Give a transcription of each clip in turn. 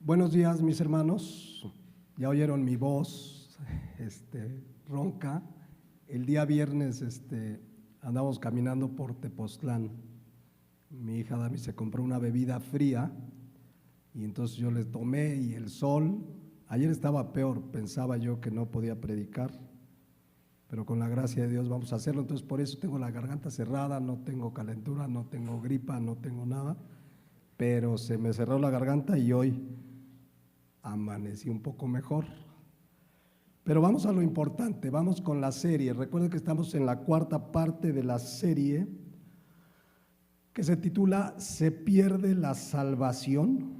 Buenos días, mis hermanos. Ya oyeron mi voz, ronca. El día viernes, andamos caminando por Tepoztlán. Mi hija Dami se compró una bebida fría y entonces yo le tomé y el sol. Ayer estaba peor, pensaba yo que no podía predicar, pero con la gracia de Dios vamos a hacerlo. Entonces por eso tengo la garganta cerrada, no tengo calentura, no tengo gripa, no tengo nada, pero se me cerró la garganta y hoy amanecí un poco mejor. Pero vamos a lo importante, vamos con la serie. Recuerden que estamos en la cuarta parte de la serie que se titula ¿Se pierde la salvación?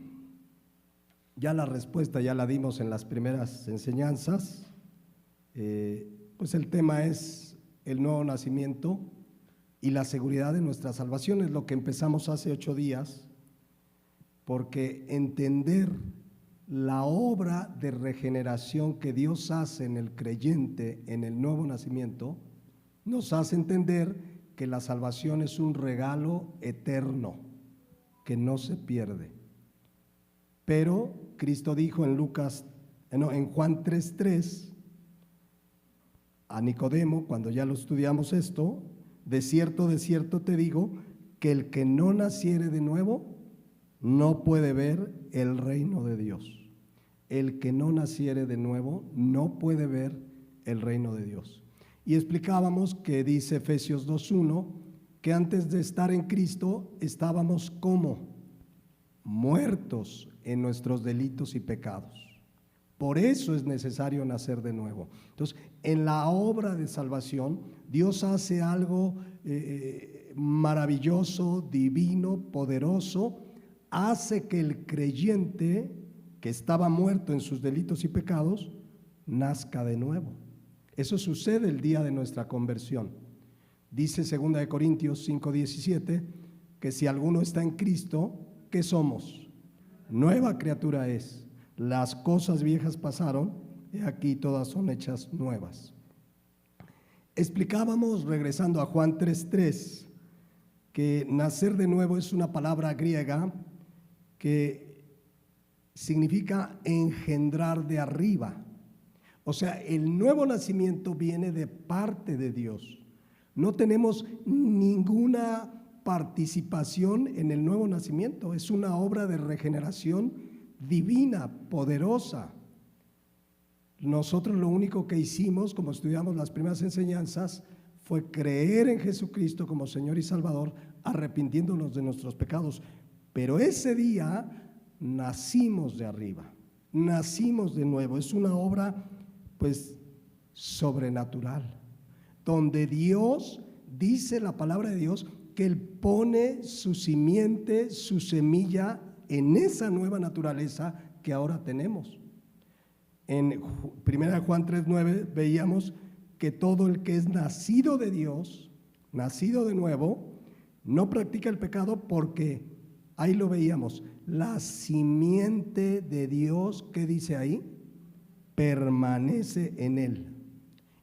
Ya la respuesta ya la dimos en las primeras enseñanzas. Pues el tema es el nuevo nacimiento y la seguridad de nuestra salvación. Es lo que empezamos hace 8 días, porque entender la obra de regeneración que Dios hace en el creyente, en el nuevo nacimiento, nos hace entender que la salvación es un regalo eterno, que no se pierde. Pero Cristo dijo en Juan 3:3 a Nicodemo, cuando ya lo estudiamos esto: de cierto te digo, que el que no naciere de nuevo no puede ver el reino de Dios. El que no naciere de nuevo no puede ver el reino de Dios. Y explicábamos que dice Efesios 2:1 que antes de estar en Cristo estábamos como muertos en nuestros delitos y pecados. Por eso es necesario nacer de nuevo. Entonces, en la obra de salvación, Dios hace algo maravilloso, divino, poderoso. Hace que el creyente que estaba muerto en sus delitos y pecados nazca de nuevo. Eso sucede el día de nuestra conversión. Dice 2 Corintios 5:17 que si alguno está en Cristo, ¿qué somos? Nueva criatura es. Las cosas viejas pasaron, y aquí todas son hechas nuevas. Explicábamos, regresando a Juan 3:3, que nacer de nuevo es una palabra griega que significa engendrar de arriba. O sea, el nuevo nacimiento viene de parte de Dios. No tenemos ninguna participación en el nuevo nacimiento. Es una obra de regeneración divina, poderosa. Nosotros lo único que hicimos, como estudiamos las primeras enseñanzas, fue creer en Jesucristo como Señor y Salvador, arrepintiéndonos de nuestros pecados. Pero ese día nacimos de arriba, nacimos de nuevo. Es una obra pues sobrenatural, donde Dios, dice la palabra de Dios, que Él pone su simiente, su semilla en esa nueva naturaleza que ahora tenemos. En 1 Juan 3:9 veíamos que todo el que es nacido de Dios, nacido de nuevo, no practica el pecado porque, ahí lo veíamos, la simiente de Dios, ¿qué dice ahí? Permanece en él.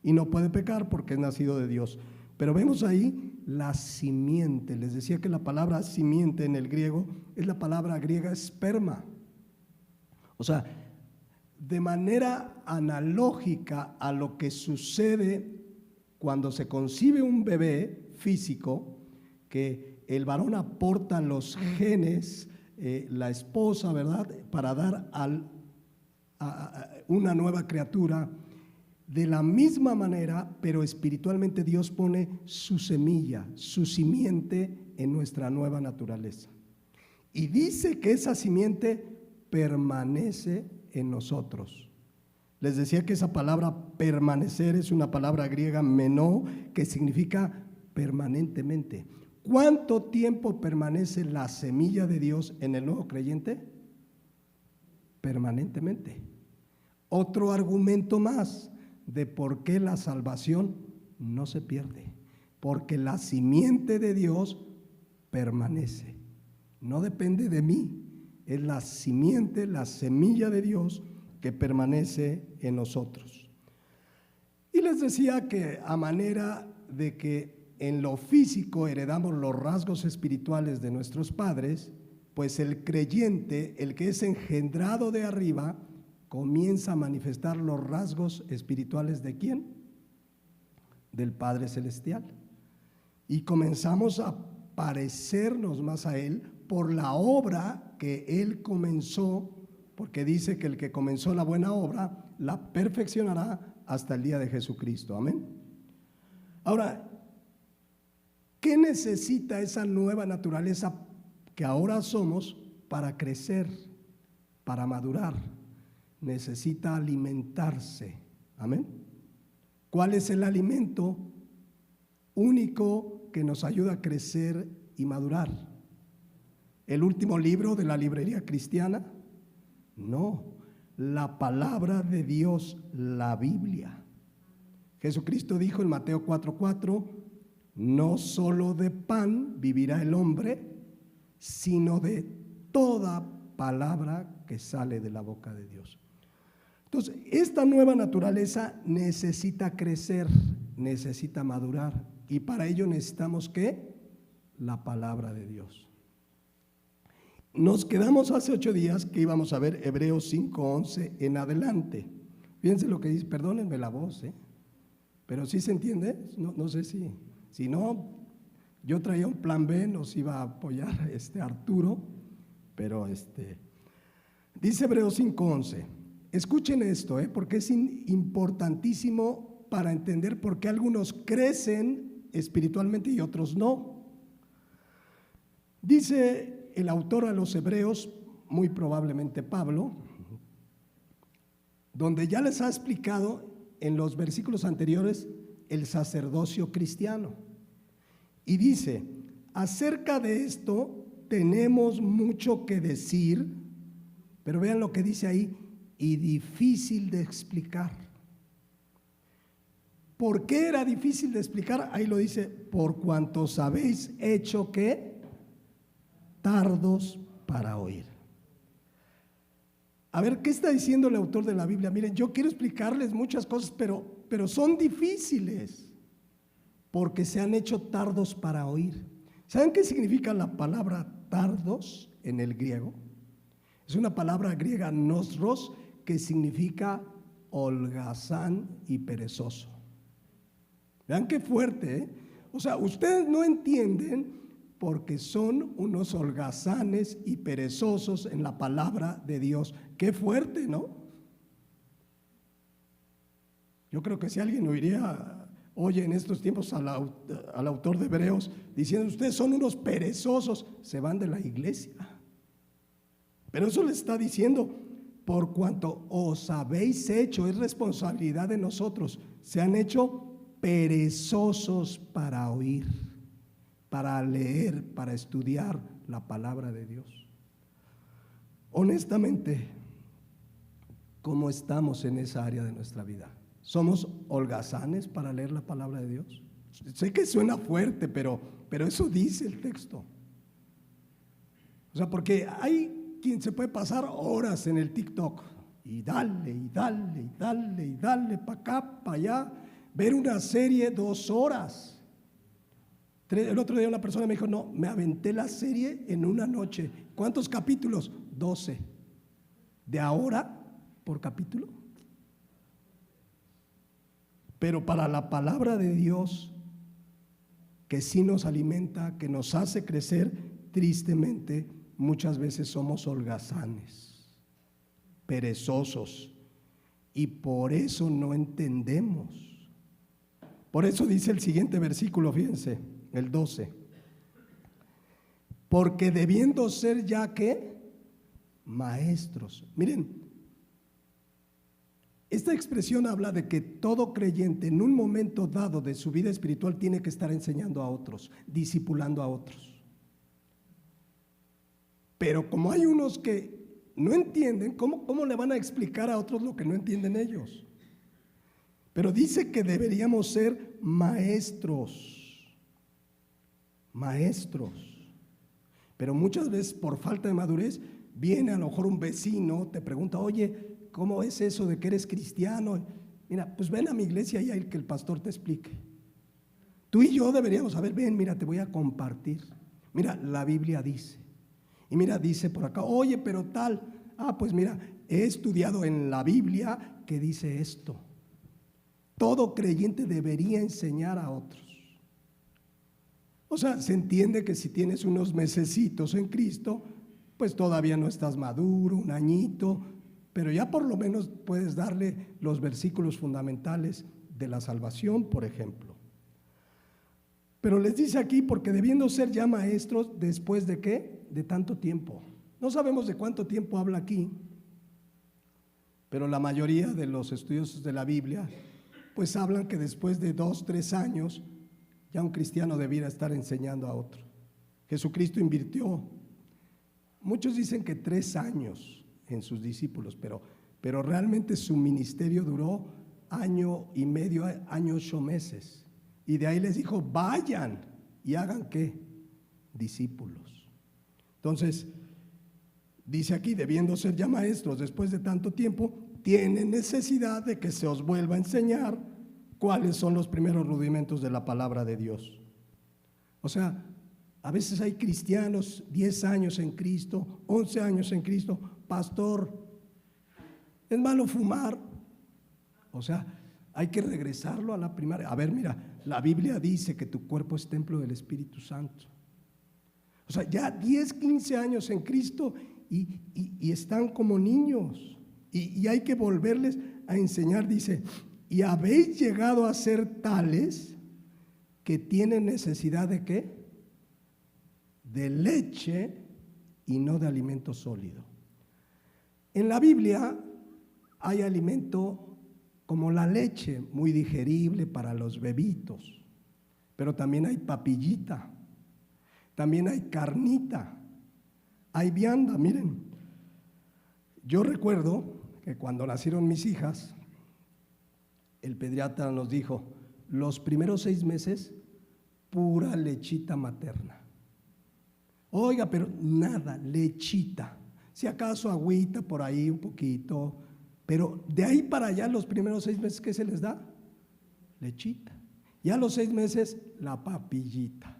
Y no puede pecar porque es nacido de Dios. Pero vemos ahí la simiente. Les decía que la palabra simiente en el griego es la palabra griega esperma. O sea, de manera analógica a lo que sucede cuando se concibe un bebé físico, que el varón aporta los genes, la esposa, ¿verdad?, para dar a una nueva criatura. De la misma manera, pero espiritualmente, Dios pone su semilla, su simiente en nuestra nueva naturaleza. Y dice que esa simiente permanece en nosotros. Les decía que esa palabra permanecer es una palabra griega menó, que significa permanentemente. ¿Cuánto tiempo permanece la semilla de Dios en el nuevo creyente? Permanentemente. Otro argumento más de por qué la salvación no se pierde. Porque la simiente de Dios permanece. No depende de mí. Es la simiente, la semilla de Dios que permanece en nosotros. Y les decía que a manera de que en lo físico heredamos los rasgos espirituales de nuestros padres, pues el creyente, el que es engendrado de arriba, comienza a manifestar los rasgos espirituales ¿de quién? Del Padre Celestial. Y comenzamos a parecernos más a Él por la obra que Él comenzó, porque dice que el que comenzó la buena obra la perfeccionará hasta el día de Jesucristo. Amén. Ahora, ¿qué necesita esa nueva naturaleza que ahora somos para crecer, para madurar? Necesita alimentarse. Amén. ¿Cuál es el alimento único que nos ayuda a crecer y madurar? ¿El último libro de la librería cristiana? No, la palabra de Dios, la Biblia. Jesucristo dijo en Mateo 4:4, no solo de pan vivirá el hombre, sino de toda palabra que sale de la boca de Dios. Entonces, esta nueva naturaleza necesita crecer, necesita madurar, y para ello necesitamos ¿qué? La palabra de Dios. Nos quedamos hace 8 días que íbamos a ver Hebreos 5:11 en adelante. Fíjense lo que dice, perdónenme la voz, pero ¿sí se entiende? No sé si no, yo traía un plan B, nos iba a apoyar Arturo, pero dice Hebreos 5:11. Escuchen esto, porque es importantísimo para entender por qué algunos crecen espiritualmente y otros no. Dice el autor a los Hebreos, muy probablemente Pablo, donde ya les ha explicado en los versículos anteriores el sacerdocio cristiano. Y dice, acerca de esto tenemos mucho que decir, pero vean lo que dice ahí, y difícil de explicar. ¿Por qué era difícil de explicar? Ahí lo dice, por cuantos habéis hecho ¿qué? Tardos para oír. A ver, ¿qué está diciendo el autor de la Biblia? Miren, yo quiero explicarles muchas cosas, pero son difíciles, porque se han hecho tardos para oír. ¿Saben qué significa la palabra tardos en el griego? Es una palabra griega, nosros, que significa holgazán y perezoso. Vean qué fuerte, O sea, ustedes no entienden porque son unos holgazanes y perezosos en la palabra de Dios. Qué fuerte, ¿no? Yo creo que si alguien oye en estos tiempos al autor de Hebreos diciendo, ustedes son unos perezosos, se van de la iglesia. Pero eso le está diciendo, por cuanto os habéis hecho, es responsabilidad de nosotros, se han hecho perezosos para oír, para leer, para estudiar la palabra de Dios. Honestamente, ¿cómo estamos en esa área de nuestra vida? ¿Somos holgazanes para leer la palabra de Dios? Sé que suena fuerte, pero eso dice el texto. O sea, porque hay quien se puede pasar horas en el TikTok y dale, y dale, y dale, y dale, para acá, para allá, ver una serie 2 horas. El otro día una persona me dijo, no, me aventé la serie en una noche. ¿Cuántos capítulos? 12. ¿De ahora por capítulo? Pero para la palabra de Dios, que sí nos alimenta, que nos hace crecer, tristemente, muchas veces somos holgazanes, perezosos, y por eso no entendemos. Por eso dice el siguiente versículo, fíjense, el 12. Porque debiendo ser ya que maestros. Miren, esta expresión habla de que todo creyente en un momento dado de su vida espiritual tiene que estar enseñando a otros, discipulando a otros. Pero como hay unos que no entienden, ¿cómo le van a explicar a otros lo que no entienden ellos? Pero dice que deberíamos ser maestros. Maestros. Pero muchas veces por falta de madurez viene a lo mejor un vecino, te pregunta, oye, ¿cómo es eso de que eres cristiano? Mira, pues ven a mi iglesia y hay que el pastor te explique. Tú y yo deberíamos saber, ven, mira, te voy a compartir. Mira, la Biblia dice. Y mira, dice por acá, oye, pero tal, pues mira, he estudiado en la Biblia que dice esto. Todo creyente debería enseñar a otros. O sea, se entiende que si tienes unos mesecitos en Cristo, pues todavía no estás maduro, un añito, pero ya por lo menos puedes darle los versículos fundamentales de la salvación, por ejemplo. Pero les dice aquí, porque debiendo ser ya maestros, ¿después de qué? De tanto tiempo. No sabemos de cuánto tiempo habla aquí, pero la mayoría de los estudiosos de la Biblia, pues hablan que después de 2, 3 años, ya un cristiano debiera estar enseñando a otro. Jesucristo invirtió, muchos dicen que 3 años en sus discípulos, pero realmente su ministerio duró 1 año y medio, 1 año 8 meses. Y de ahí les dijo, vayan y hagan ¿qué? Discípulos. Entonces, dice aquí, debiendo ser ya maestros después de tanto tiempo, tienen necesidad de que se os vuelva a enseñar cuáles son los primeros rudimentos de la palabra de Dios. O sea, a veces hay cristianos 10 años en Cristo, 11 años en Cristo, pastor, ¿es malo fumar? O sea, hay que regresarlo a la primaria. A ver, mira, la Biblia dice que tu cuerpo es templo del Espíritu Santo. O sea, ya 10, 15 años en Cristo y están como niños. Y hay que volverles a enseñar, dice, y habéis llegado a ser tales que tienen necesidad de ¿qué? De leche y no de alimento sólido. En la Biblia hay alimento como la leche, muy digerible para los bebitos, pero también hay papillita, también hay carnita, hay vianda. Miren, yo recuerdo que cuando nacieron mis hijas, el pediatra nos dijo, los primeros 6 meses, pura lechita materna. Oiga, pero nada, lechita. Si acaso agüita por ahí un poquito, pero de ahí para allá los primeros 6 meses, ¿qué se les da? Lechita. Ya a los 6 meses, la papillita.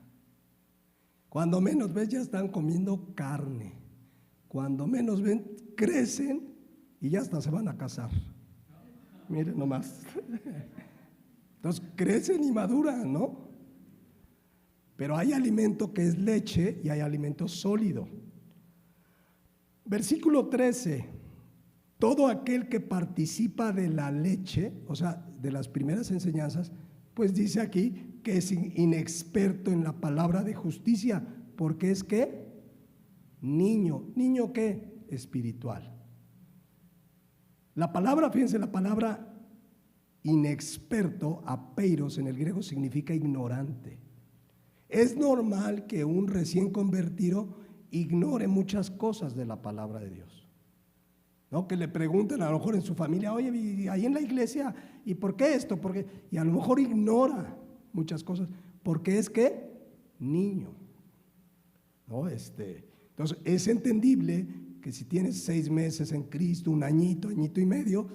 Cuando menos ves, ya están comiendo carne. Cuando menos ven, crecen y ya hasta se van a casar. Miren nomás. Entonces crecen y maduran, ¿no? Pero hay alimento que es leche y hay alimento sólido. Versículo 13. Todo aquel que participa de la leche, o sea, de las primeras enseñanzas, pues dice aquí que es inexperto en la palabra de justicia, porque es ¿qué? Niño. ¿Niño qué? Espiritual. La palabra, fíjense, la palabra inexperto, apeiros en el griego, significa ignorante. Es normal que un recién convertido ignore muchas cosas de la palabra de Dios, ¿no? Que le pregunten a lo mejor en su familia, oye, ahí en la iglesia, ¿y por qué esto? ¿Por qué? Y a lo mejor ignora muchas cosas, porque es que niño, ¿no? Entonces es entendible que si tienes 6 meses en Cristo, 1 añito, añito y medio,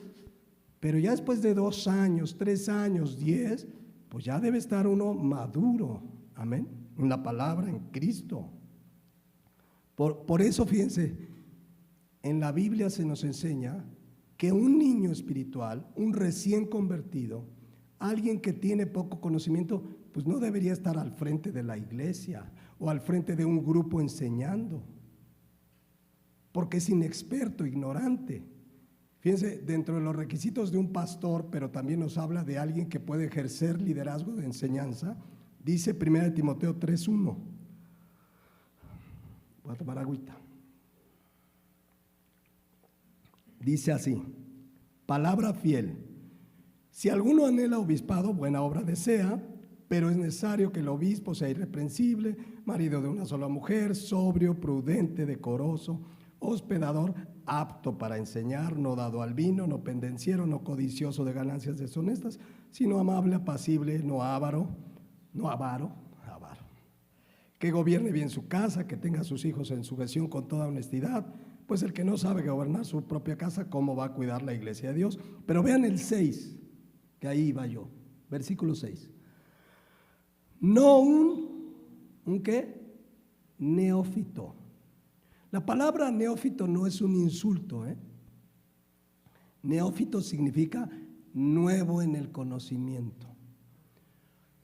pero ya después de 2 años, 3 años, 10, pues ya debe estar uno maduro, amén, en la palabra, en Cristo. Por eso, fíjense, en la Biblia se nos enseña que un niño espiritual, un recién convertido, alguien que tiene poco conocimiento, pues no debería estar al frente de la iglesia o al frente de un grupo enseñando, porque es inexperto, ignorante. Fíjense, dentro de los requisitos de un pastor, pero también nos habla de alguien que puede ejercer liderazgo de enseñanza, dice 1 Timoteo 3:1. Voy a tomar agüita. Dice así, palabra fiel. Si alguno anhela obispado, buena obra desea, pero es necesario que el obispo sea irreprensible, marido de una sola mujer, sobrio, prudente, decoroso, hospedador, apto para enseñar, no dado al vino, no pendenciero, no codicioso de ganancias deshonestas, sino amable, apacible, no avaro, que gobierne bien su casa, que tenga a sus hijos en sujeción con toda honestidad, pues el que no sabe gobernar su propia casa, ¿cómo va a cuidar la iglesia de Dios? Pero vean el 6, que ahí iba yo, versículo 6. No un ¿qué? Neófito. La palabra neófito no es un insulto, ¿eh? Neófito significa nuevo en el conocimiento.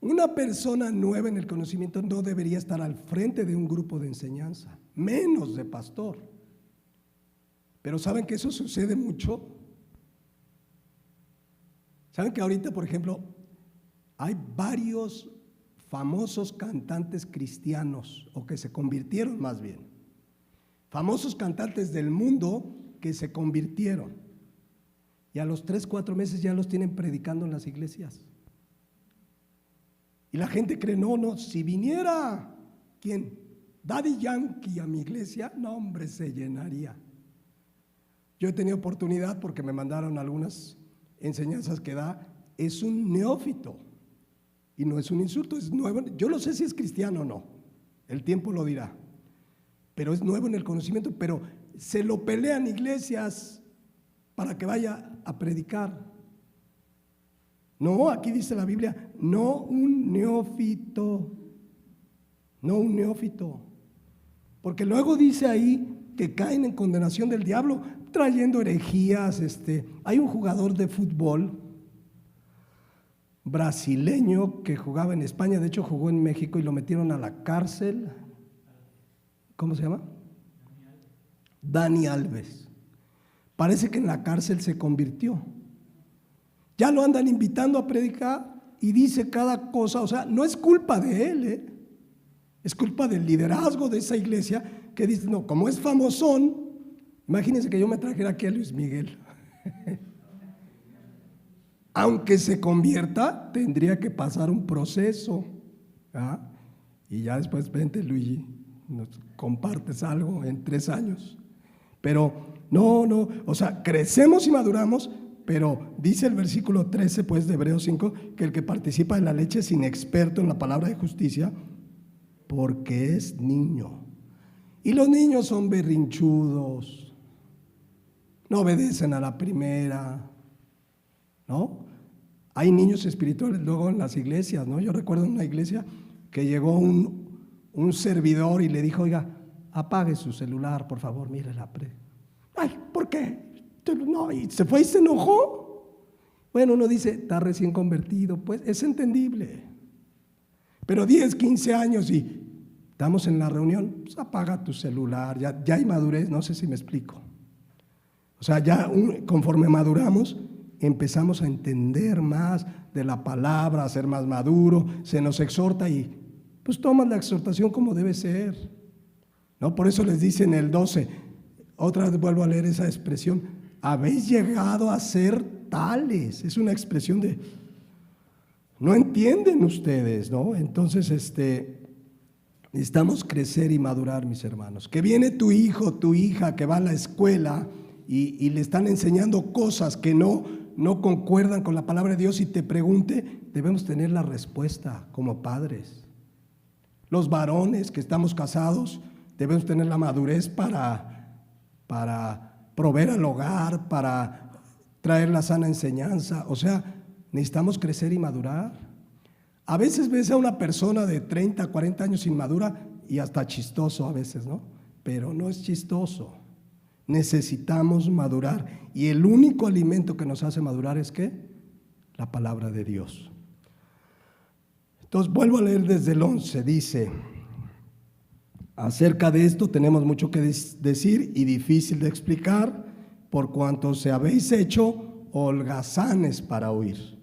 Una persona nueva en el conocimiento no debería estar al frente de un grupo de enseñanza, menos de pastor. Pero ¿saben que eso sucede mucho? ¿Saben que ahorita, por ejemplo, hay varios famosos cantantes cristianos, o que se convirtieron más bien, famosos cantantes del mundo que se convirtieron, y a los 3, 4 meses ya los tienen predicando en las iglesias? Y la gente cree, no, si viniera, ¿quién? Daddy Yankee a mi iglesia, no hombre, se llenaría. Yo he tenido oportunidad porque me mandaron algunas enseñanzas que da, es un neófito y no es un insulto, es nuevo. Yo no sé si es cristiano o no, el tiempo lo dirá, pero es nuevo en el conocimiento, pero se lo pelean iglesias para que vaya a predicar. No, aquí dice la Biblia, no un neófito, porque luego dice ahí que caen en condenación del diablo, trayendo herejías. Hay un jugador de fútbol brasileño que jugaba en España, de hecho jugó en México y lo metieron a la cárcel. ¿Cómo se llama? Dani Alves. Parece que en la cárcel se convirtió. Ya lo andan invitando a predicar y dice cada cosa, o sea, no es culpa de él, es culpa del liderazgo de esa iglesia que dice, no, como es famosón, imagínense que yo me trajera aquí a Luis Miguel. Aunque se convierta, tendría que pasar un proceso, ¿ah? Y ya después, vente Luigi, nos compartes algo en 3 años. Pero no, o sea, crecemos y maduramos. Pero dice el versículo 13 pues de Hebreos 5 que el que participa de la leche es inexperto en la palabra de justicia porque es niño. Y los niños son berrinchudos, no obedecen a la primera, ¿no? Hay niños espirituales luego en las iglesias, ¿no? Yo recuerdo en una iglesia que llegó un servidor y le dijo, oiga, apague su celular, por favor, mire la pre. Ay, ¿por qué? No, y se fue y se enojó. Bueno, uno dice, está recién convertido, pues es entendible. Pero 10, 15 años y estamos en la reunión, pues apaga tu celular, ya hay madurez, no sé si me explico. O sea, ya conforme maduramos, empezamos a entender más de la palabra, a ser más maduro, se nos exhorta y pues tomas la exhortación como debe ser, ¿no? Por eso les dice en el 12, otra vez vuelvo a leer esa expresión, habéis llegado a ser tales. Es una expresión de, no entienden ustedes, ¿no? Entonces, necesitamos crecer y madurar, mis hermanos. Que viene tu hijo, tu hija que va a la escuela y le están enseñando cosas que no concuerdan con la palabra de Dios y te pregunte, debemos tener la respuesta como padres. Los varones que estamos casados debemos tener la madurez para proveer al hogar, para traer la sana enseñanza. O sea, necesitamos crecer y madurar. A veces ves a una persona de 30, 40 años inmadura y hasta chistoso a veces, ¿no? Pero no es chistoso. Necesitamos madurar. Y el único alimento que nos hace madurar es ¿qué? La palabra de Dios. Entonces vuelvo a leer desde el 11, dice, acerca de esto tenemos mucho que decir y difícil de explicar, por cuanto se habéis hecho holgazanes para oír.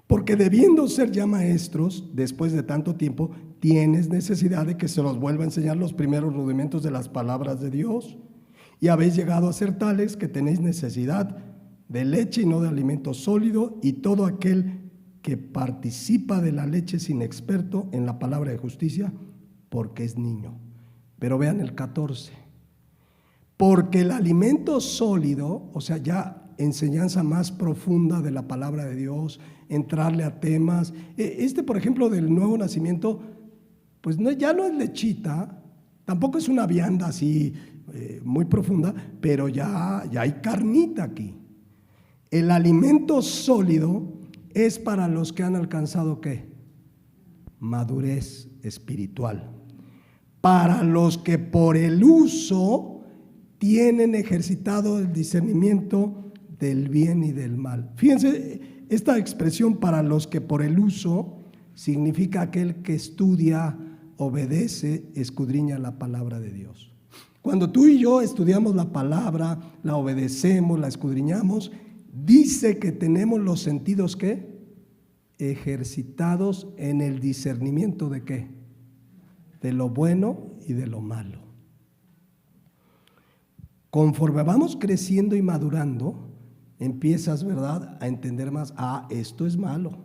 Porque debiendo ser ya maestros, después de tanto tiempo, tienes necesidad de que se los vuelva a enseñar los primeros rudimentos de las palabras de Dios. Y habéis llegado a ser tales que tenéis necesidad de leche y no de alimento sólido, y todo aquel que participa de la leche es inexperto en la palabra de justicia, porque es niño. Pero vean el 14. Porque el alimento sólido, o sea, ya enseñanza más profunda de la palabra de Dios, entrarle a temas. Por ejemplo, del nuevo nacimiento, pues ya no es lechita, tampoco es una vianda así muy profunda, pero ya hay carnita aquí. El alimento sólido es para los que han alcanzado ¿qué? Madurez espiritual. Para los que por el uso tienen ejercitado el discernimiento del bien y del mal. Fíjense, esta expresión para los que por el uso significa aquel que estudia, obedece, escudriña la palabra de Dios. Cuando tú y yo estudiamos la palabra, la obedecemos, la escudriñamos, dice que tenemos los sentidos ¿qué? Ejercitados en el discernimiento de ¿qué? De lo bueno y de lo malo. Conforme vamos creciendo y madurando, empiezas, ¿verdad?, a entender más, esto es malo,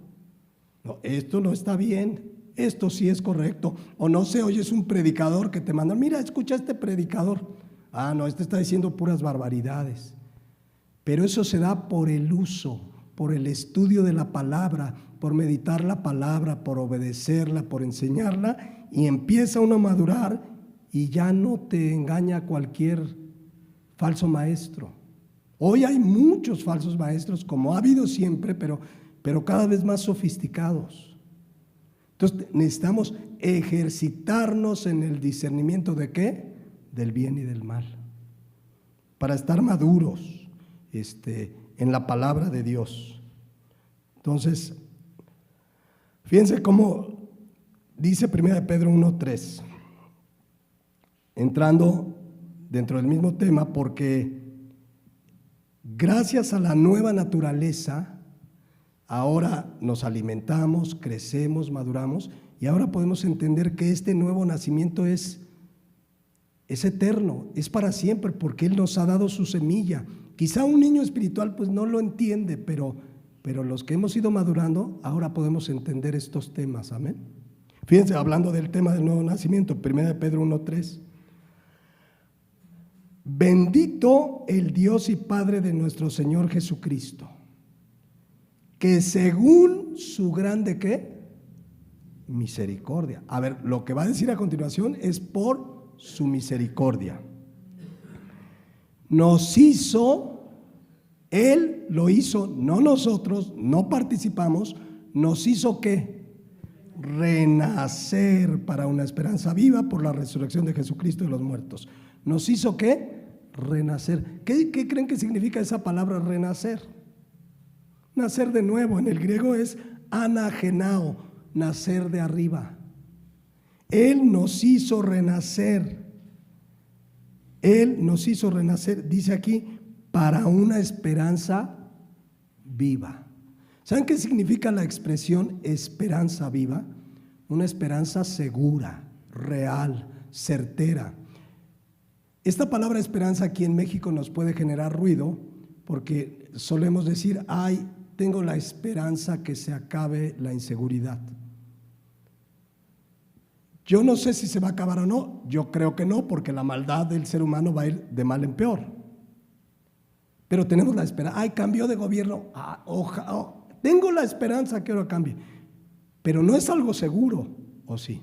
no, esto no está bien, esto sí es correcto. O no sé, oyes un predicador que te manda, mira, escucha a este predicador. No, este está diciendo puras barbaridades. Pero eso se da por el uso, por el estudio de la palabra, por meditar la palabra, por obedecerla, por enseñarla, y empieza uno a madurar y ya no te engaña cualquier falso maestro. Hoy hay muchos falsos maestros, como ha habido siempre, pero cada vez más sofisticados. Entonces necesitamos ejercitarnos en el discernimiento de ¿qué? Del bien y del mal, para estar maduros en la palabra de Dios. Entonces, fíjense cómo dice 1 Pedro 1:3, entrando dentro del mismo tema, porque gracias a la nueva naturaleza, ahora nos alimentamos, crecemos, maduramos, y ahora podemos entender que este nuevo nacimiento es eterno, es para siempre, porque Él nos ha dado su semilla. Quizá un niño espiritual pues no lo entiende, pero los que hemos ido madurando, ahora podemos entender estos temas, amén. Fíjense, hablando del tema del nuevo nacimiento, 1 Pedro 1:3. Bendito el Dios y Padre de nuestro Señor Jesucristo, que según su grande ¿qué? Misericordia. A ver, lo que va a decir a continuación es por su misericordia. Nos hizo, Él lo hizo, no nosotros, no participamos, nos hizo ¿qué? Renacer para una esperanza viva por la resurrección de Jesucristo de los muertos. Nos hizo ¿qué? Renacer. ¿Qué creen que significa esa palabra renacer? Nacer de nuevo, en el griego es anagenao, nacer de arriba. Él nos hizo renacer. Él nos hizo renacer, dice aquí, para una esperanza viva. ¿Saben qué significa la expresión esperanza viva? Una esperanza segura, real, certera. Esta palabra esperanza aquí en México nos puede generar ruido porque solemos decir, tengo la esperanza que se acabe la inseguridad. Yo no sé si se va a acabar o no, yo creo que no, porque la maldad del ser humano va a ir de mal en peor. Pero tenemos la esperanza, cambió de gobierno, tengo la esperanza que ahora cambie. Pero no es algo seguro, ¿o sí?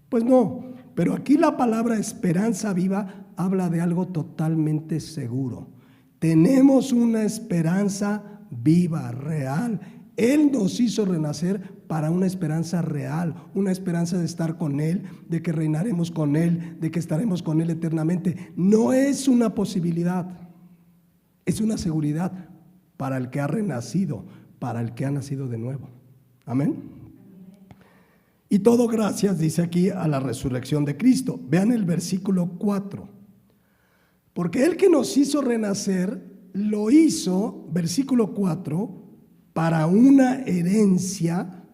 Pues no, pero aquí la palabra esperanza viva habla de algo totalmente seguro. Tenemos una esperanza viva, real. Él nos hizo renacer para una esperanza real, una esperanza de estar con Él, de que reinaremos con Él, de que estaremos con Él eternamente. No es una posibilidad, es una seguridad para el que ha renacido, para el que ha nacido de nuevo. Amén. Y todo gracias, dice aquí, a la resurrección de Cristo. Vean el versículo 4. Porque Él que nos hizo renacer, lo hizo, versículo 4, para una herencia.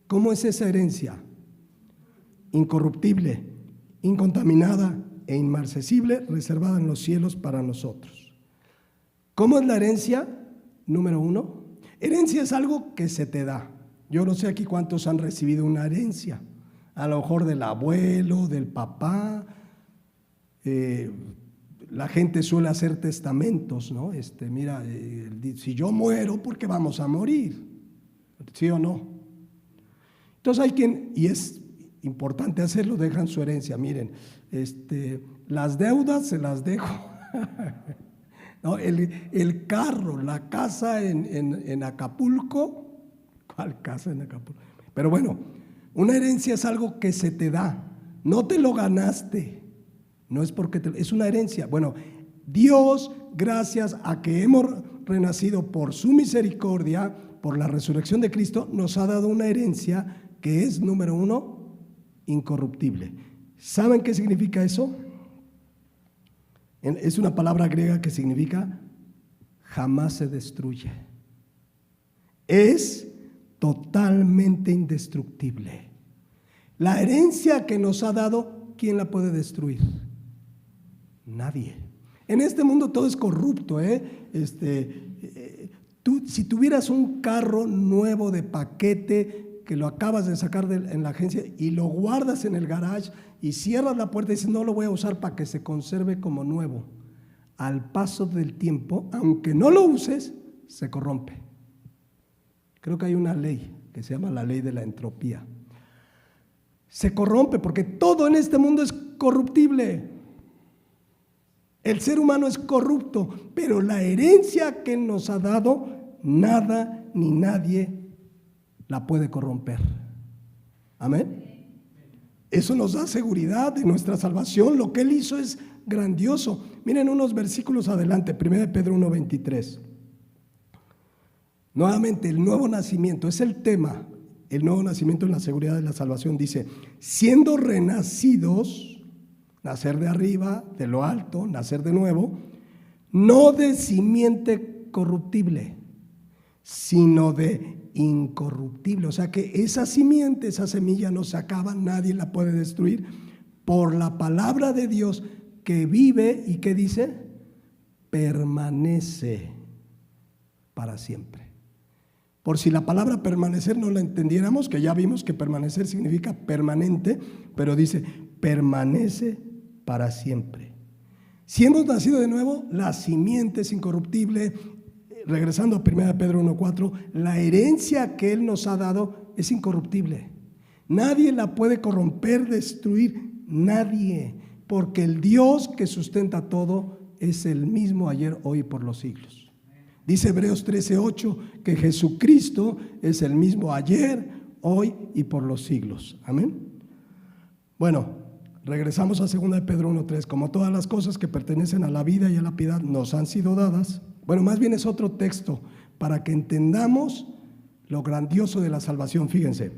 ¿Cómo es esa herencia? Incorruptible, incontaminada e inmarcesible, reservada en los cielos para nosotros. ¿Cómo es la herencia? Número 1, herencia es algo que se te da. Yo no sé aquí cuántos han recibido una herencia, a lo mejor del abuelo, del papá. La gente suele hacer testamentos, ¿no? Mira, si yo muero, ¿por qué vamos a morir? ¿Sí o no? Entonces hay quien, y es importante hacerlo, dejan su herencia. Miren, las deudas se las dejo. ¿No? El carro, la casa en Acapulco. ¿Cuál casa en Acapulco? Pero bueno, una herencia es algo que se te da, no te lo ganaste, No es porque es una herencia. Bueno, Dios, gracias a que hemos renacido por su misericordia, por la resurrección de Cristo, nos ha dado una herencia que es, número uno, incorruptible. ¿Saben qué significa eso? Es una palabra griega que significa jamás se destruye. Es totalmente indestructible. La herencia que nos ha dado, ¿quién la puede destruir? Nadie. En este mundo todo es corrupto, si tuvieras un carro nuevo de paquete que lo acabas de sacar en la agencia y lo guardas en el garage y cierras la puerta y dices, no lo voy a usar para que se conserve como nuevo, al paso del tiempo, aunque no lo uses, se corrompe. Creo que hay una ley que se llama la ley de la entropía. Se corrompe porque todo en este mundo es corruptible. El ser humano es corrupto, pero la herencia que Él nos ha dado, nada ni nadie la puede corromper. Amén. Eso nos da seguridad de nuestra salvación. Lo que Él hizo es grandioso. Miren unos versículos adelante, 1 Pedro 1:23. Nuevamente, el nuevo nacimiento es el tema. El nuevo nacimiento en la seguridad de la salvación dice, siendo renacidos, nacer de arriba, de lo alto, nacer de nuevo, no de simiente corruptible, sino de incorruptible. O sea que esa simiente, esa semilla no se acaba, nadie la puede destruir, por la palabra de Dios que vive y que dice, permanece para siempre. Por si la palabra permanecer no la entendiéramos, que ya vimos que permanecer significa permanente, pero dice, permanece para siempre. Si hemos nacido de nuevo, la simiente es incorruptible. Regresando a 1 Pedro 1:4, la herencia que Él nos ha dado es incorruptible. Nadie la puede corromper, destruir, nadie, porque el Dios que sustenta todo es el mismo ayer, hoy y por los siglos. Dice Hebreos 13:8 que Jesucristo es el mismo ayer, hoy y por los siglos. Amén. Bueno, regresamos a 2 Pedro 1:3. Como todas las cosas que pertenecen a la vida y a la piedad nos han sido dadas. Bueno, más bien es otro texto para que entendamos lo grandioso de la salvación. Fíjense,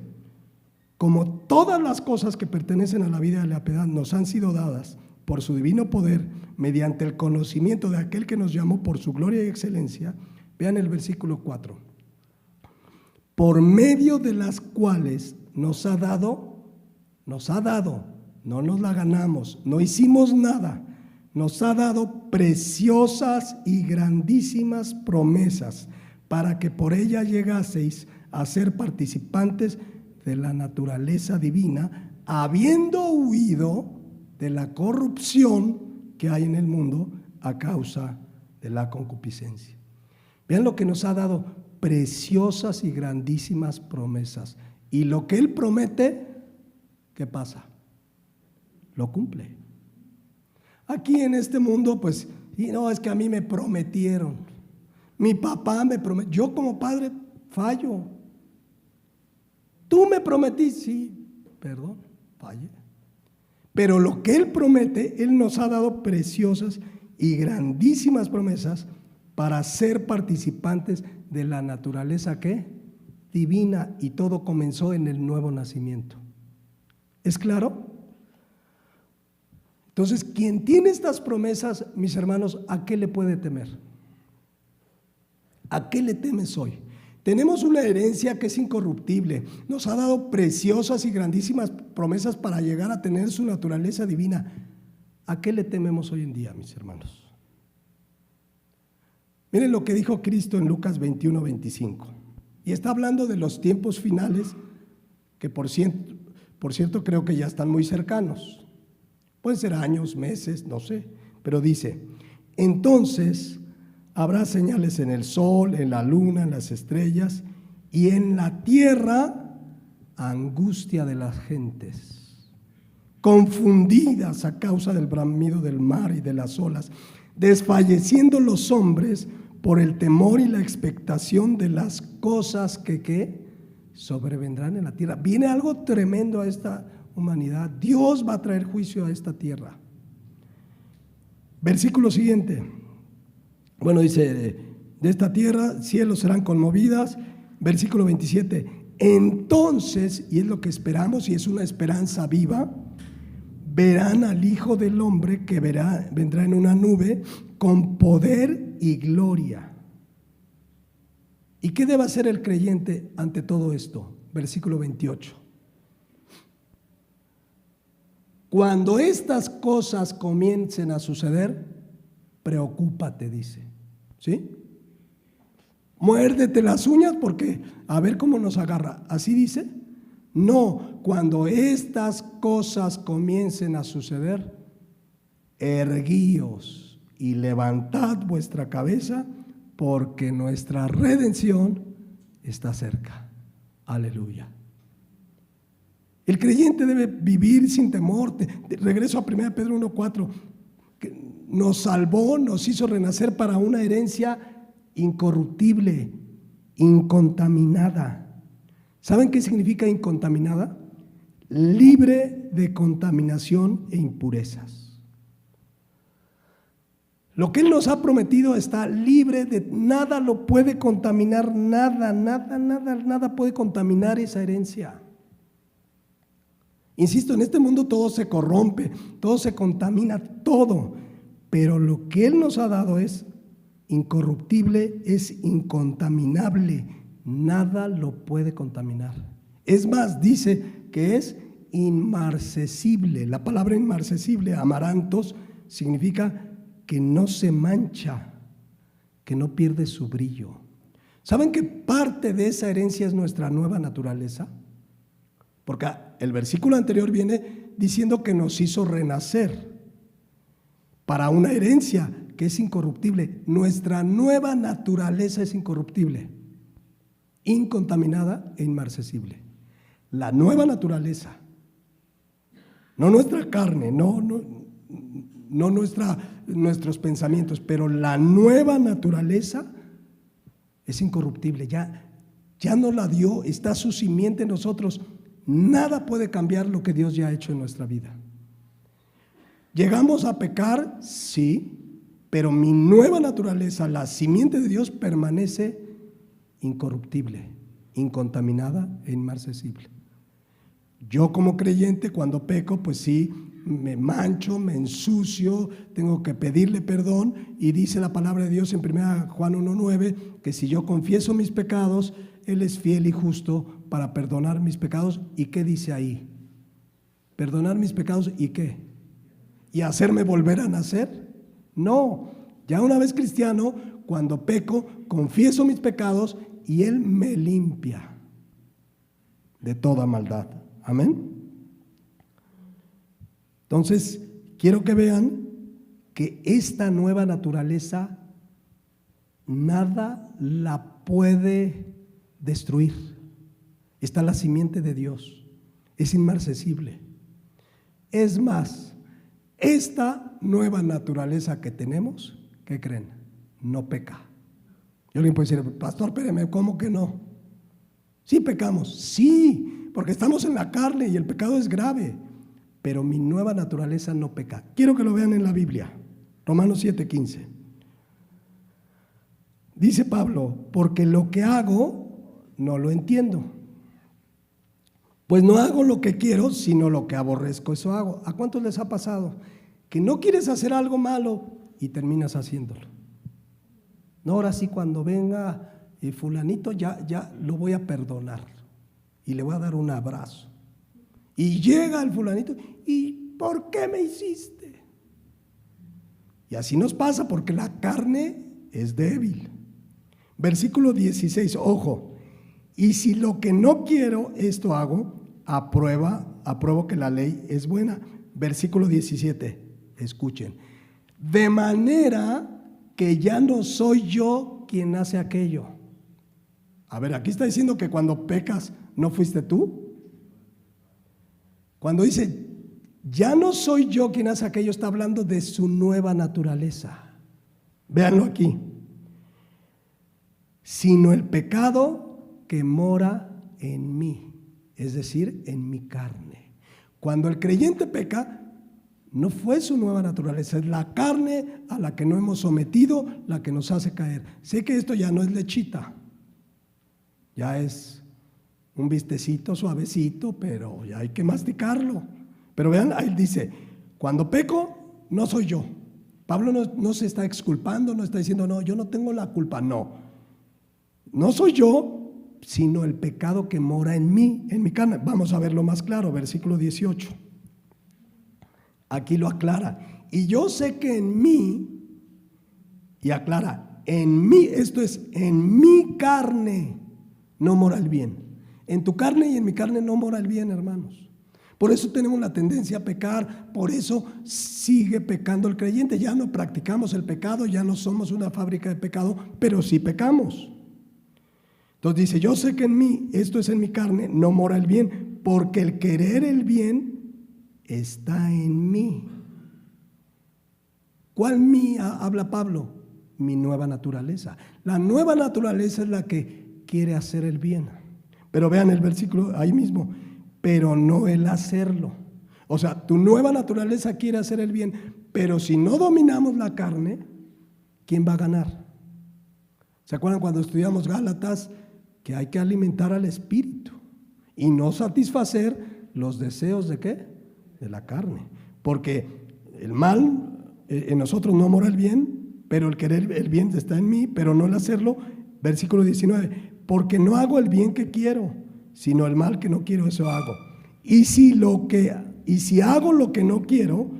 como todas las cosas que pertenecen a la vida y a la piedad nos han sido dadas por su divino poder, mediante el conocimiento de aquel que nos llamó por su gloria y excelencia. Vean el versículo 4. Por medio de las cuales nos ha dado, no nos la ganamos, no hicimos nada, nos ha dado preciosas y grandísimas promesas, para que por ellas llegaseis a ser participantes de la naturaleza divina, habiendo huido de la corrupción que hay en el mundo a causa de la concupiscencia. Vean lo que nos ha dado, preciosas y grandísimas promesas. Y lo que Él promete, ¿qué pasa? Lo cumple. Aquí en este mundo, pues, y no, es que a mí me prometieron. Mi papá me prometió. Yo como padre fallo. Tú me prometiste, sí, perdón, fallé. Pero lo que Él promete, Él nos ha dado preciosas y grandísimas promesas para ser participantes de la naturaleza ¿qué? Divina, y todo comenzó en el nuevo nacimiento. ¿Es claro? Entonces, quien tiene estas promesas, mis hermanos, ¿a qué le puede temer? ¿A qué le temes hoy? Tenemos una herencia que es incorruptible, nos ha dado preciosas y grandísimas promesas para llegar a tener su naturaleza divina. ¿A qué le tememos hoy en día, mis hermanos? Miren lo que dijo Cristo en Lucas 21:25. Y está hablando de los tiempos finales, que por cierto creo que ya están muy cercanos. Pueden ser años, meses, no sé. Pero dice, entonces habrá señales en el sol, en la luna, en las estrellas, y en la tierra angustia de las gentes, confundidas a causa del bramido del mar y de las olas, desfalleciendo los hombres por el temor y la expectación de las cosas que sobrevendrán en la tierra. Viene algo tremendo a esta humanidad. Dios va a traer juicio a esta tierra. Versículo siguiente. Bueno, dice, de esta tierra cielos serán conmovidas. Versículo 27. Entonces, y es lo que esperamos y es una esperanza viva, verán al Hijo del Hombre que vendrá en una nube con poder y gloria. ¿Y qué debe hacer el creyente ante todo esto? Versículo 28. Cuando estas cosas comiencen a suceder, preocúpate, dice. ¿Sí? Muérdete las uñas porque a ver cómo nos agarra. ¿Así dice? No, cuando estas cosas comiencen a suceder, erguíos y levantad vuestra cabeza, porque nuestra redención está cerca. Aleluya. El creyente debe vivir sin temor. Regreso a 1 Pedro 1:4, que nos salvó, nos hizo renacer para una herencia incorruptible, incontaminada. ¿Saben qué significa incontaminada? Libre de contaminación e impurezas. Lo que Él nos ha prometido está libre de nada, lo puede contaminar, nada puede contaminar esa herencia. Insisto, en este mundo todo se corrompe, todo se contamina, todo, pero lo que Él nos ha dado es incorruptible, es incontaminable, nada lo puede contaminar. Es más, dice que es inmarcesible. La palabra inmarcesible, amarantos, significa que no se mancha, que no pierde su brillo. ¿Saben que parte de esa herencia es nuestra nueva naturaleza? Porque el versículo anterior viene diciendo que nos hizo renacer para una herencia que es incorruptible. Nuestra nueva naturaleza es incorruptible, incontaminada e inmarcesible. La nueva naturaleza, no nuestra carne, no nuestros pensamientos, pero la nueva naturaleza es incorruptible. Ya nos la dio, está su simiente en nosotros. Nada puede cambiar lo que Dios ya ha hecho en nuestra vida. ¿Llegamos a pecar? Sí, pero mi nueva naturaleza, la simiente de Dios, permanece incorruptible, incontaminada e inmarcesible. Yo como creyente cuando peco, pues sí, me mancho, me ensucio, tengo que pedirle perdón, y dice la palabra de Dios en 1 Juan 1:9 que si yo confieso mis pecados, Él es fiel y justo para perdonar mis pecados. ¿Y qué dice ahí? ¿Perdonar mis pecados y qué? ¿Y hacerme volver a nacer? No, ya una vez cristiano, cuando peco, confieso mis pecados y Él me limpia de toda maldad. Amén. Entonces, quiero que vean que esta nueva naturaleza nada la puede destruir. Está la simiente de Dios, es inmarcesible. Es más, esta nueva naturaleza que tenemos, ¿qué creen? No peca. Y alguien puede decir, pastor, espéreme, ¿cómo que no? Sí pecamos, sí, porque estamos en la carne y el pecado es grave, pero mi nueva naturaleza no peca. Quiero que lo vean en la Biblia, Romanos 7:15. Dice Pablo, porque lo que hago no lo entiendo, pues no hago lo que quiero, sino lo que aborrezco, eso hago. ¿A cuántos les ha pasado que no quieres hacer algo malo y terminas haciéndolo? No, ahora sí, cuando venga fulanito ya lo voy a perdonar y le voy a dar un abrazo. Y llega el fulanito, ¿y por qué me hiciste? Y así nos pasa porque la carne es débil. Versículo 16, ojo, y si lo que no quiero, esto hago, apruebo que la ley es buena. Versículo 17, escuchen, de manera que ya no soy yo quien hace aquello. A ver, aquí está diciendo que cuando pecas, ¿no fuiste tú? Cuando dice, ya no soy yo quien hace aquello, está hablando de su nueva naturaleza. Véanlo aquí. Sino el pecado que mora en mí, es decir, en mi carne. Cuando el creyente peca, No fue su nueva naturaleza, es la carne a la que no hemos sometido la que nos hace caer. Sé que esto ya no es lechita, ya es un bistecito suavecito, pero ya hay que masticarlo. Pero vean, ahí dice, cuando peco, no soy yo. Pablo no se está exculpando, no está diciendo, no, yo no tengo la culpa, no soy yo, sino el pecado que mora en mí, en mi carne. Vamos a verlo más claro, versículo 18. Aquí lo aclara. Y yo sé que en mí, y aclara, en mí, esto es, en mi carne no mora el bien. En tu carne y en mi carne no mora el bien, hermanos. Por eso tenemos la tendencia a pecar, por eso sigue pecando el creyente. Ya no practicamos el pecado, ya no somos una fábrica de pecado, pero sí pecamos. Entonces dice, yo sé que en mí, esto es en mi carne, no mora el bien, porque el querer el bien está en mí. ¿Cuál mí habla Pablo? Mi nueva naturaleza. La nueva naturaleza es la que quiere hacer el bien. Pero vean el versículo ahí mismo, pero no el hacerlo. O sea, tu nueva naturaleza quiere hacer el bien, pero si no dominamos la carne, ¿quién va a ganar? ¿Se acuerdan cuando estudiamos Gálatas? Que hay que alimentar al espíritu y no satisfacer los deseos ¿de qué? De la carne. Porque el mal en nosotros no mora el bien, pero el querer el bien está en mí, pero no el hacerlo. Versículo 19, porque no hago el bien que quiero, sino el mal que no quiero, eso hago. Y si hago lo que no quiero,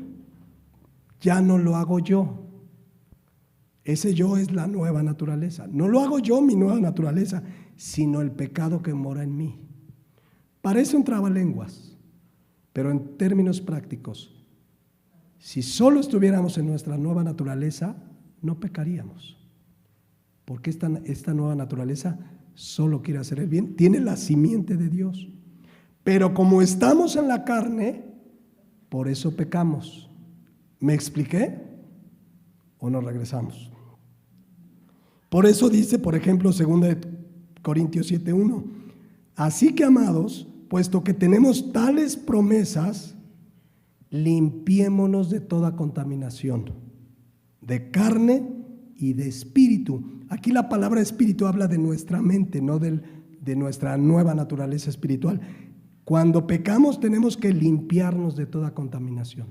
ya no lo hago yo. Ese yo es la nueva naturaleza. No lo hago yo, mi nueva naturaleza, sino el pecado que mora en mí. Parece un trabalenguas, pero en términos prácticos, si solo estuviéramos en nuestra nueva naturaleza, no pecaríamos. Porque esta nueva naturaleza solo quiere hacer el bien, tiene la simiente de Dios. Pero como estamos en la carne, por eso pecamos. ¿Me expliqué? ¿O nos regresamos? Por eso dice, por ejemplo, 2 Corintios 7:1, así que, amados, puesto que tenemos tales promesas, limpiémonos de toda contaminación, de carne y de espíritu. Aquí la palabra espíritu habla de nuestra mente, no de nuestra nueva naturaleza espiritual. Cuando pecamos tenemos que limpiarnos de toda contaminación,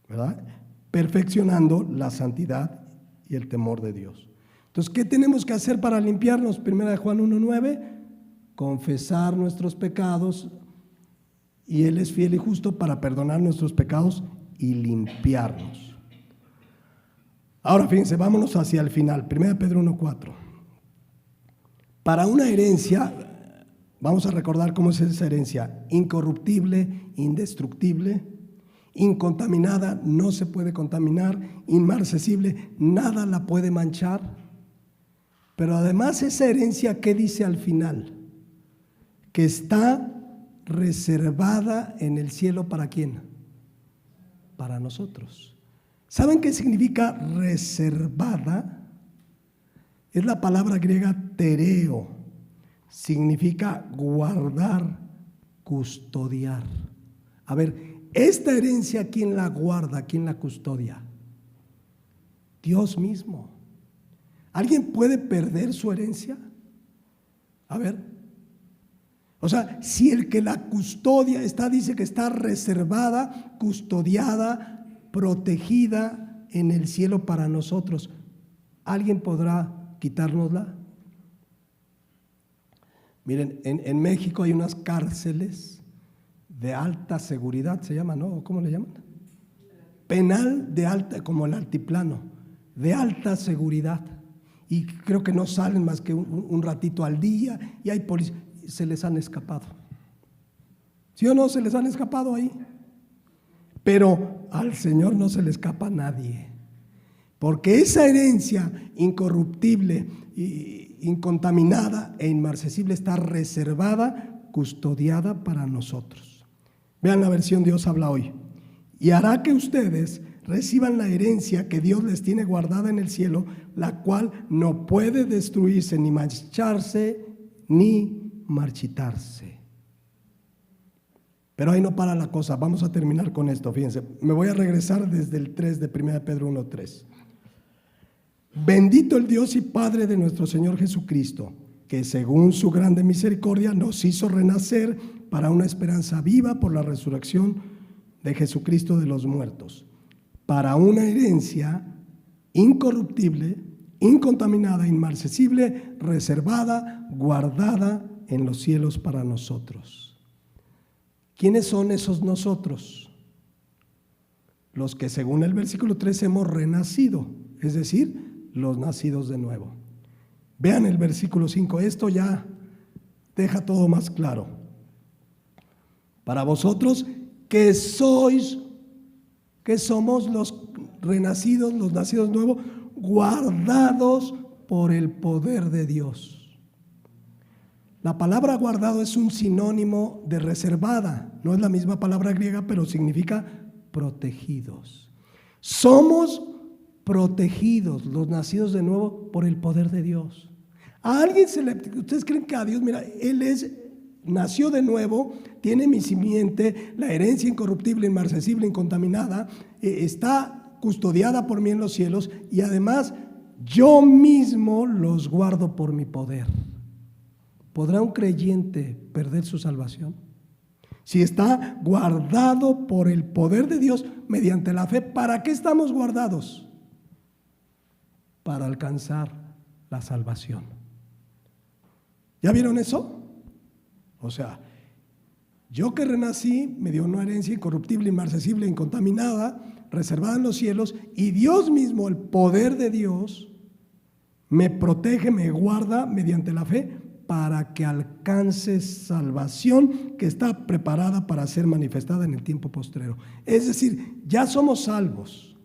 ¿verdad? Perfeccionando la santidad y el temor de Dios. Entonces, ¿qué tenemos que hacer para limpiarnos? 1 Juan 1:9, confesar nuestros pecados y Él es fiel y justo para perdonar nuestros pecados y limpiarnos. Ahora fíjense, vámonos hacia el final, 1 Pedro 1:4. Para una herencia, vamos a recordar cómo es esa herencia: incorruptible, indestructible, incontaminada, no se puede contaminar, inmarcesible, nada la puede manchar. Pero además esa herencia, ¿qué dice al final? Que está reservada en el cielo, ¿para quién? Para nosotros. ¿Saben qué significa reservada? Es la palabra griega tereo. Significa guardar, custodiar. A ver, esta herencia, ¿quién la guarda? ¿Quién la custodia? Dios mismo. ¿Alguien puede perder su herencia? A ver. O sea, si el que la custodia dice que está reservada, custodiada, protegida en el cielo para nosotros, ¿alguien podrá quitárnosla? Miren, en México hay unas cárceles de alta seguridad, se llama, ¿no? ¿Cómo le llaman? Penal de alta, como el altiplano, de alta seguridad. Y creo que no salen más que un ratito al día y hay policías. Se les han escapado. ¿Sí o no? Se les han escapado ahí. Pero al Señor no se le escapa a nadie. Porque esa herencia incorruptible, incontaminada e inmarcesible está reservada, custodiada para nosotros. Vean la versión Dios habla hoy. Y hará que ustedes reciban la herencia que Dios les tiene guardada en el cielo, la cual no puede destruirse, ni mancharse, ni marchitarse. Pero ahí no para la cosa, vamos a terminar con esto, fíjense. Me voy a regresar desde el 3 de 1 Pedro 1:3. Bendito el Dios y Padre de nuestro Señor Jesucristo, que según su grande misericordia nos hizo renacer para una esperanza viva por la resurrección de Jesucristo de los muertos, para una herencia incorruptible, incontaminada, inmarcesible, reservada, guardada en los cielos para nosotros. ¿Quiénes son esos nosotros? Los que según el versículo 3 hemos renacido, es decir, los nacidos de nuevo. Vean el versículo 5, esto ya deja todo más claro. Para vosotros que sois, que somos los renacidos, los nacidos nuevos, guardados por el poder de Dios. La palabra guardado es un sinónimo de reservada, no es la misma palabra griega, pero significa protegidos. Somos protegidos, los nacidos de nuevo, por el poder de Dios. A alguien ustedes creen que a Dios, mira, Él nació de nuevo, tiene mi simiente, la herencia incorruptible, inmarcesible, incontaminada, está custodiada por mí en los cielos y además yo mismo los guardo por mi poder. ¿Podrá un creyente perder su salvación? Si está guardado por el poder de Dios mediante la fe, ¿para qué estamos guardados? Para alcanzar la salvación. ¿Ya vieron eso? O sea, yo que renací me dio una herencia incorruptible, inmarcesible, incontaminada, reservada en los cielos, y Dios mismo, el poder de Dios, me protege, me guarda mediante la fe para que alcance salvación que está preparada para ser manifestada en el tiempo postrero. Es decir, ya somos salvos,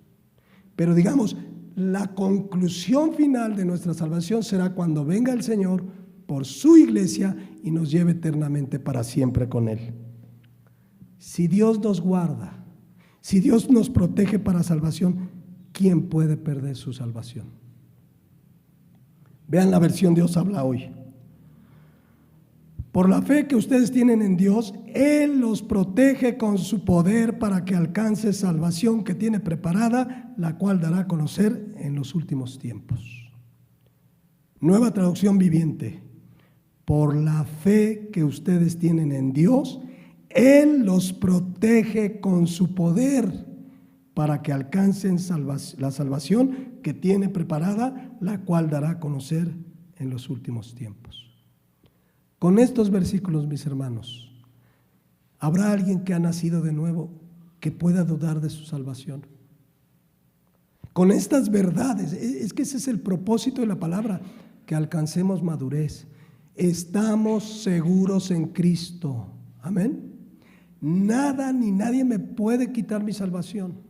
pero digamos, la conclusión final de nuestra salvación será cuando venga el Señor por su iglesia y nos lleve eternamente para siempre con Él. Si Dios nos guarda, si Dios nos protege para salvación, ¿quién puede perder su salvación? Vean la versión Dios habla hoy. Por la fe que ustedes tienen en Dios, Él los protege con su poder para que alcance salvación que tiene preparada, la cual dará a conocer en los últimos tiempos. Nueva traducción viviente. Por la fe que ustedes tienen en Dios, Él los protege con su poder para que alcancen la salvación que tiene preparada, la cual dará a conocer en los últimos tiempos. Con estos versículos, mis hermanos, ¿habrá alguien que ha nacido de nuevo que pueda dudar de su salvación? Con estas verdades, es que ese es el propósito de la palabra, que alcancemos madurez. Estamos seguros en Cristo. Amén. Nada ni nadie me puede quitar mi salvación.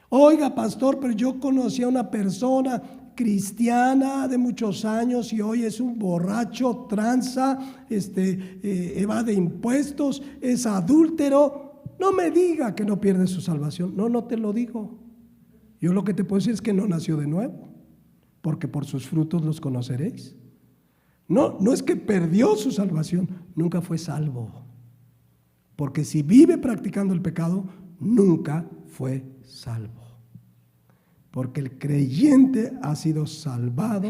Oiga, pastor, pero yo conocí a una persona cristiana de muchos años y hoy es un borracho, tranza, evade impuestos, es adúltero. No me diga que no pierde su salvación. No te lo digo. Yo lo que te puedo decir es que no nació de nuevo, porque por sus frutos los conoceréis. No es que perdió su salvación, nunca fue salvo. Porque si vive practicando el pecado, nunca fue salvo. Porque el creyente ha sido salvado,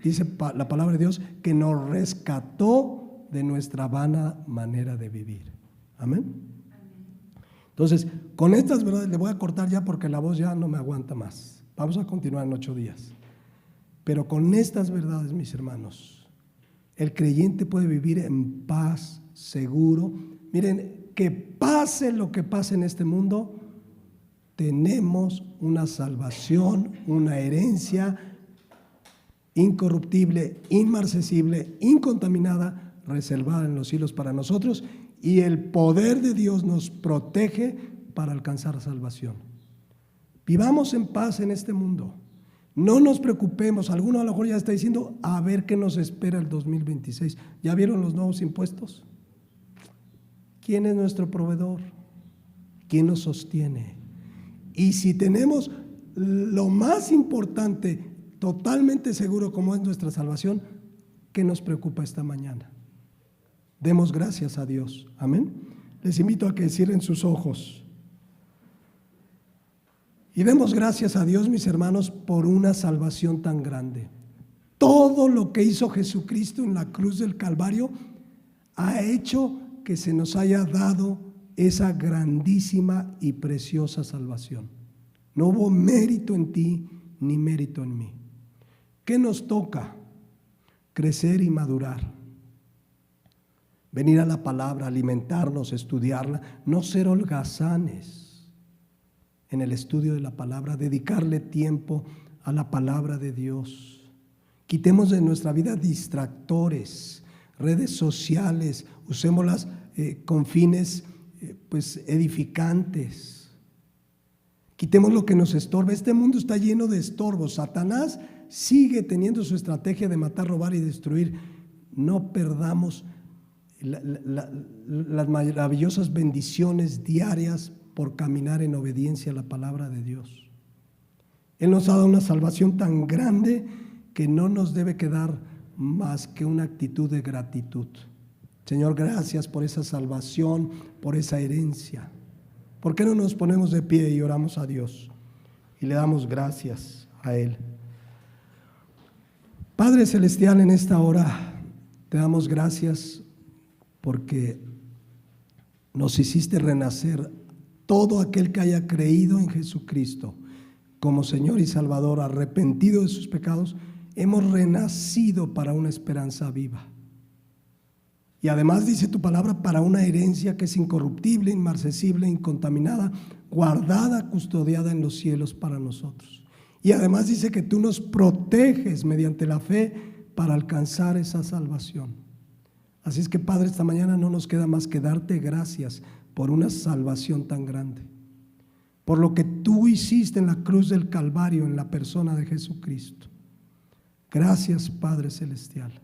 dice la palabra de Dios, que nos rescató de nuestra vana manera de vivir. Amén. Entonces, con estas verdades le voy a cortar ya porque la voz ya no me aguanta más. Vamos a continuar en 8 días. Pero con estas verdades, mis hermanos, el creyente puede vivir en paz, seguro. Miren, que pase lo que pase en este mundo, tenemos una salvación, una herencia incorruptible, inmarcesible, incontaminada, reservada en los cielos para nosotros, y el poder de Dios nos protege para alcanzar salvación. Vivamos en paz en este mundo. No nos preocupemos. Alguno a lo mejor ya está diciendo, a ver qué nos espera el 2026. ¿Ya vieron los nuevos impuestos? ¿Quién es nuestro proveedor? ¿Quién nos sostiene? Y si tenemos lo más importante, totalmente seguro como es nuestra salvación, ¿qué nos preocupa esta mañana? Demos gracias a Dios. Amén. Les invito a que cierren sus ojos. Y demos gracias a Dios, mis hermanos, por una salvación tan grande. Todo lo que hizo Jesucristo en la cruz del Calvario ha hecho que se nos haya dado esa grandísima y preciosa salvación. No hubo mérito en ti ni mérito en mí. ¿Qué nos toca? Crecer y madurar. Venir a la palabra, alimentarnos, estudiarla, no ser holgazanes en el estudio de la palabra, dedicarle tiempo a la palabra de Dios. Quitemos de nuestra vida distractores, redes sociales, usémoslas con fines edificantes. Quitemos lo que nos estorba. Este mundo está lleno de estorbos. Satanás sigue teniendo su estrategia de matar, robar y destruir. No perdamos las maravillosas bendiciones diarias por caminar en obediencia a la palabra de Dios. Él nos ha dado una salvación tan grande que no nos debe quedar más que una actitud de gratitud. Señor, gracias por esa salvación, por esa herencia. ¿Por qué no nos ponemos de pie y oramos a Dios y le damos gracias a Él? Padre Celestial, en esta hora te damos gracias porque nos hiciste renacer. Todo aquel que haya creído en Jesucristo como Señor y Salvador, arrepentido de sus pecados, hemos renacido para una esperanza viva. Y además dice tu palabra, para una herencia que es incorruptible, inmarcesible, incontaminada, guardada, custodiada en los cielos para nosotros. Y además dice que tú nos proteges mediante la fe para alcanzar esa salvación. Así es que, Padre, esta mañana no nos queda más que darte gracias por una salvación tan grande, por lo que tú hiciste en la cruz del Calvario en la persona de Jesucristo. Gracias, Padre Celestial.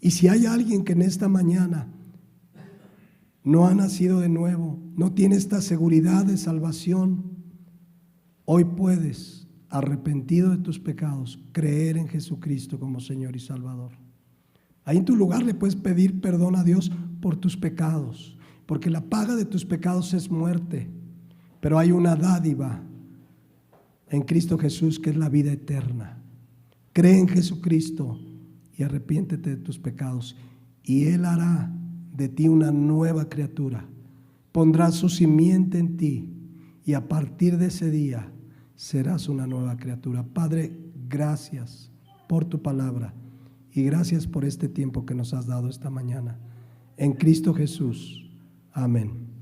Y si hay alguien que en esta mañana no ha nacido de nuevo, no tiene esta seguridad de salvación, hoy puedes, arrepentido de tus pecados, creer en Jesucristo como Señor y Salvador. Ahí en tu lugar le puedes pedir perdón a Dios por tus pecados, porque la paga de tus pecados es muerte, pero hay una dádiva en Cristo Jesús que es la vida eterna. Cree en Jesucristo y arrepiéntete de tus pecados y Él hará de ti una nueva criatura. Pondrá su simiente en ti y a partir de ese día serás una nueva criatura. Padre, gracias por tu palabra y gracias por este tiempo que nos has dado esta mañana. En Cristo Jesús. Amén.